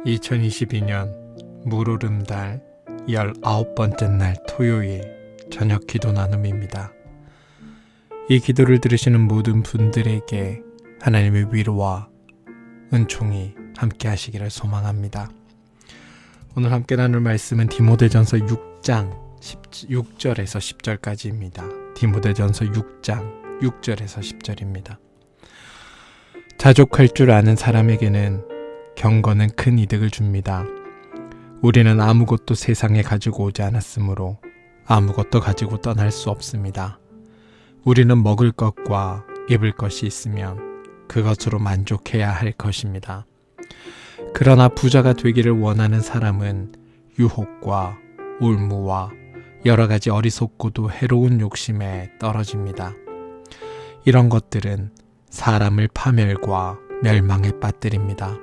2022년 물오름달 19번째 날 토요일 저녁 기도 나눔입니다. 이 기도를 들으시는 모든 분들에게 하나님의 위로와 은총이 함께 하시기를 소망합니다. 오늘 함께 나눌 말씀은 디모데전서 6장 6절에서 10절까지입니다. 디모데전서 6장 6절에서 10절입니다. 자족할 줄 아는 사람에게는 경건은 큰 이득을 줍니다. 우리는 아무것도 세상에 가지고 오지 않았으므로 아무것도 가지고 떠날 수 없습니다. 우리는 먹을 것과 입을 것이 있으면 그것으로 만족해야 할 것입니다. 그러나 부자가 되기를 원하는 사람은 유혹과 올무와 여러 가지 어리석고도 해로운 욕심에 떨어집니다. 이런 것들은 사람을 파멸과 멸망에 빠뜨립니다.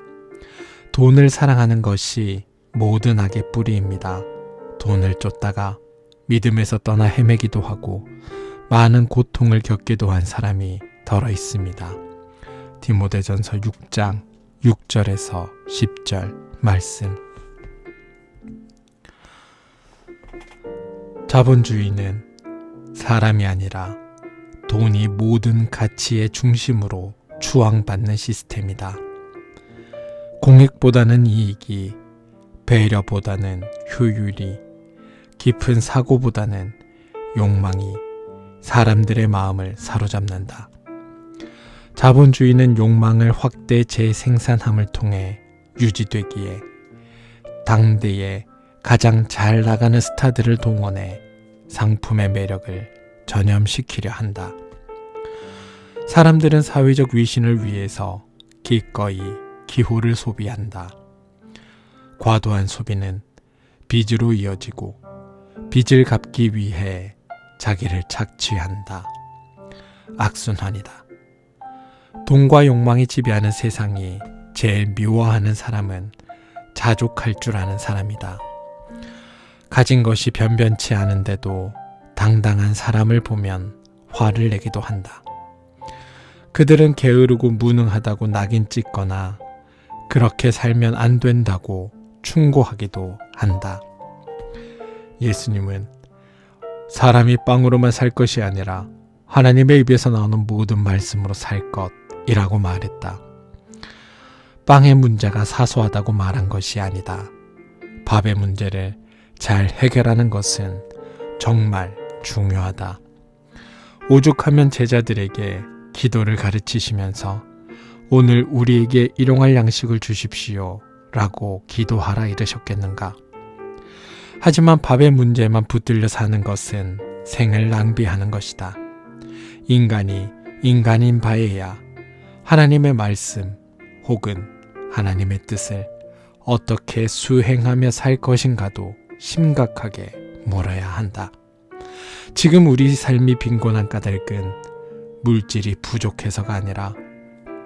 돈을 사랑하는 것이 모든 악의 뿌리입니다. 돈을 쫓다가 믿음에서 떠나 헤매기도 하고 많은 고통을 겪기도 한 사람이 더러 있습니다. 디모데전서 6장 6절에서 10절 말씀. 자본주의는 사람이 아니라 돈이 모든 가치의 중심으로 추앙받는 시스템이다. 공익보다는 이익이, 배려보다는 효율이, 깊은 사고보다는 욕망이 사람들의 마음을 사로잡는다. 자본주의는 욕망을 확대 재생산함을 통해 유지되기에 당대에 가장 잘 나가는 스타들을 동원해 상품의 매력을 전염시키려 한다. 사람들은 사회적 위신을 위해서 기꺼이 기호를 소비한다. 과도한 소비는 빚으로 이어지고 빚을 갚기 위해 자기를 착취한다. 악순환이다. 돈과 욕망이 지배하는 세상이 제일 미워하는 사람은 자족할 줄 아는 사람이다. 가진 것이 변변치 않은데도 당당한 사람을 보면 화를 내기도 한다. 그들은 게으르고 무능하다고 낙인 찍거나 그렇게 살면 안 된다고 충고하기도 한다. 예수님은 사람이 빵으로만 살 것이 아니라 하나님의 입에서 나오는 모든 말씀으로 살 것이라고 말했다. 빵의 문제가 사소하다고 말한 것이 아니다. 밥의 문제를 잘 해결하는 것은 정말 중요하다. 오죽하면 제자들에게 기도를 가르치시면서 오늘 우리에게 일용할 양식을 주십시오 라고 기도하라 이르셨겠는가. 하지만 밥의 문제만 붙들려 사는 것은 생을 낭비하는 것이다. 인간이 인간인 바에야 하나님의 말씀 혹은 하나님의 뜻을 어떻게 수행하며 살 것인가도 심각하게 물어야 한다. 지금 우리 삶이 빈곤한 까닭은 물질이 부족해서가 아니라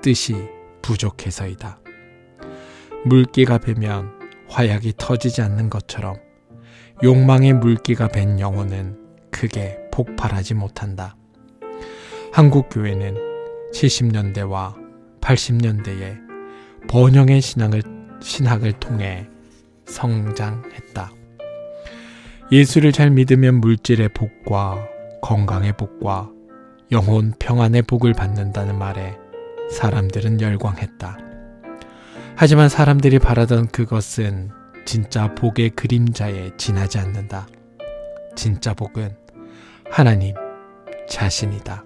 뜻이 부족해서이다. 물기가 배면 화약이 터지지 않는 것처럼 욕망의 물기가 밴 영혼은 크게 폭발하지 못한다. 한국 교회는 70년대와 80년대에 번영의 신학을 통해 성장했다. 예수를 잘 믿으면 물질의 복과 건강의 복과 영혼 평안의 복을 받는다는 말에 사람들은 열광했다. 하지만 사람들이 바라던 그것은 진짜 복의 그림자에 지나지 않는다. 진짜 복은 하나님 자신이다.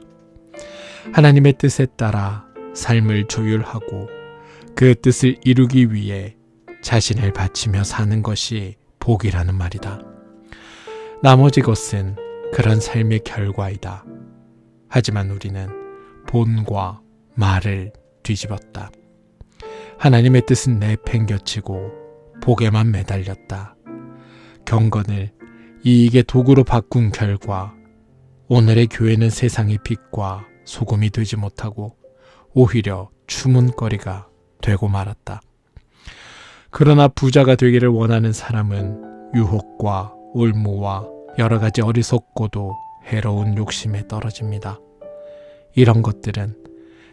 하나님의 뜻에 따라 삶을 조율하고 그 뜻을 이루기 위해 자신을 바치며 사는 것이 복이라는 말이다. 나머지 것은 그런 삶의 결과이다. 하지만 우리는 본과 말을 뒤집었다. 하나님의 뜻은 내팽겨치고 복에만 매달렸다. 경건을 이익의 도구로 바꾼 결과 오늘의 교회는 세상의 빛과 소금이 되지 못하고 오히려 추문거리가 되고 말았다. 그러나 부자가 되기를 원하는 사람은 유혹과 올무와 여러 가지 어리석고도 해로운 욕심에 떨어집니다. 이런 것들은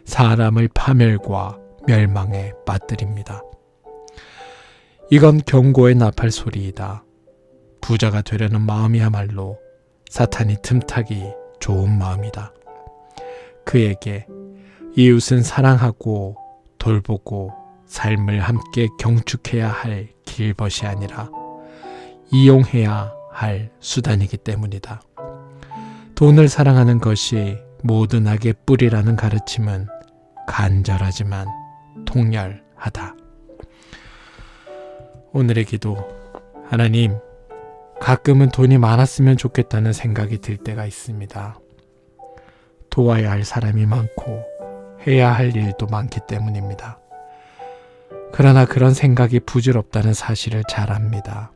사람을 파멸과 멸망에 빠뜨립니다. 이건 경고의 나팔 소리이다. 부자가 되려는 마음이야말로 사탄이 틈타기 좋은 마음이다. 그에게 이웃은 사랑하고 돌보고 삶을 함께 경축해야 할 길벗이 아니라 이용해야 할 수단이기 때문이다. 돈을 사랑하는 것이 모든 악의 뿌리라는 가르침은 간절하지만 통렬하다. 오늘의 기도. 하나님, 가끔은 돈이 많았으면 좋겠다는 생각이 들 때가 있습니다. 도와야 할 사람이 많고 해야 할 일도 많기 때문입니다. 그러나 그런 생각이 부질없다는 사실을 잘 압니다.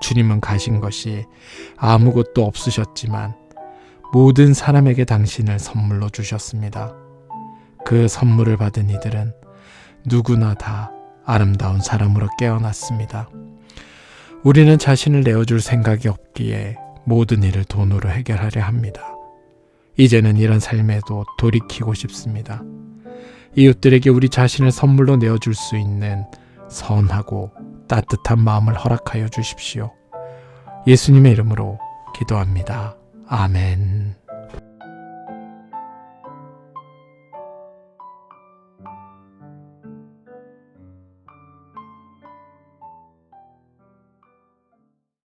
주님은 가신 것이 아무것도 없으셨지만 모든 사람에게 당신을 선물로 주셨습니다. 그 선물을 받은 이들은 누구나 다 아름다운 사람으로 깨어났습니다. 우리는 자신을 내어줄 생각이 없기에 모든 일을 돈으로 해결하려 합니다. 이제는 이런 삶에도 돌이키고 싶습니다. 이웃들에게 우리 자신을 선물로 내어줄 수 있는 선하고 따뜻한 마음을 허락하여 주십시오. 예수님의 이름으로 기도합니다. 아멘.